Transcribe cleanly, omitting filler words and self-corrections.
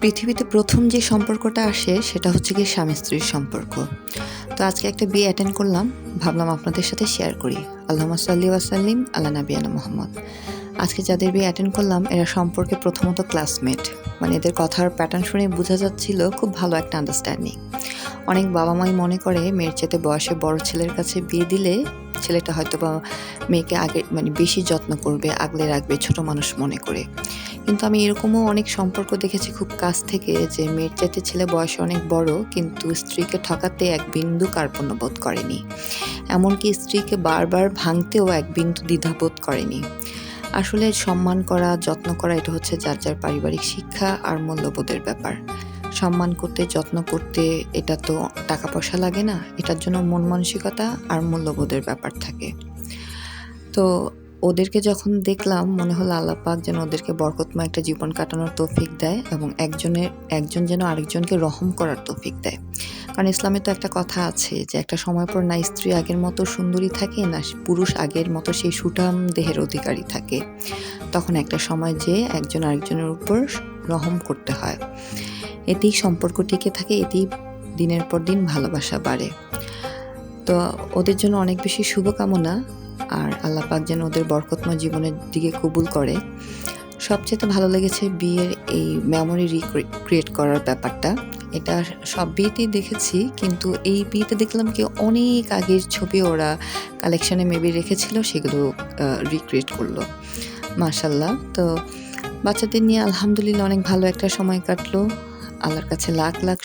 পৃথিবীতে প্রথম যে সম্পর্কটা আসে সেটা হচ্ছে গিয়ে স্বামী-স্ত্রীর সম্পর্ক। তো আজকে একটা বিয়ে অ্যাটেন্ড করলাম। ভাবলাম আপনাদের সাথে শেয়ার করি। আল্লাহুম্মা সাল্লি ওয়া সাল্লিম আলা নাবিয়ানা মুহাম্মদ। আজকে যাদের বিয়ে অ্যাটেন্ড করলাম এরা সম্পর্কে প্রথমত ক্লাসমেট। মানে এদের কথার প্যাটার্ন শুনে বোঝা যাচ্ছিল খুব ভালো একটা আন্ডারস্ট্যান্ডিং। অনেক বাবা-মাই মনে করে মেয়ের চাইতে বয়সে বড় ছেলের কাছে বিয়ে দিলে ছেলেটা হয়তোবা মেয়েকে আগে মানে বেশি যত্ন করবে, আগলে রাখবে ছোট মানুষ মনে করে। কিন্তু আমি এরকমও অনেক সম্পর্ক দেখেছি খুব কাছ থেকে যে মেয়ের চাইতে ছেলে বয়সে অনেক বড় কিন্তু স্ত্রীকে ঠকাতে এক বিন্দু কার্পণ্য বোধ করেনি। এমনকি স্ত্রীকে বারবার ভাঙতেও এক বিন্দু দ্বিধাবোধ করেনি। আসলে সম্মান করা, যত্ন করা এটা হচ্ছে যার যার পারিবারিক শিক্ষা আর মূল্যবোধের ব্যাপার। সম্মান করতে, যত্ন করতে এটা তো টাকা পয়সা লাগে না। এটার জন্য মন মানসিকতা আর মূল্যবোধের ব্যাপার থাকে। তো ওদেরকে যখন দেখলাম মনে হলো আল্লাহ পাক যেন ওদেরকে বরকতময় একটা জীবন কাটানোর তৌফিক দেয় এবং একজন যেন আরেকজনকে রহম করার তৌফিক দেয়। কারণ ইসলামে তো একটা কথা আছে যে একটা সময় পর না স্ত্রী আগের মতো সুন্দরী থাকে না পুরুষ আগের মতো সেই সুঠাম দেহের অধিকারী থাকে। তখন একটা সময় যেয়ে একজন আরেকজনের উপর রহম করতে হয়। এতেই সম্পর্ক টিকে থাকে, এতেই দিনের পর দিন ভালোবাসা বাড়ে। তো ওদের জন্য অনেক বেশি শুভকামনা আর আল্লাহ পাক যেন ওদের বরকতময় জীবনের দিকে কবুল করে। সবচেয়ে ভালো লেগেছে বিয়ের এই মেমোরি রিক্রিয়েট করার ব্যাপারটা। এটা সব বিয়েতেই দেখেছি কিন্তু এই বিয়েতে দেখলাম কি অনেক আগের ছবি ওরা কালেকশনে মেবি রেখেছিল সেগুলো রিক্রিয়েট করলো। মাশাআল্লাহ। তো বাচ্চাদের নিয়ে আলহামদুলিল্লাহ অনেক ভালো একটা সময় কাটলো। আল্লাহর কাছে লাখ লাখ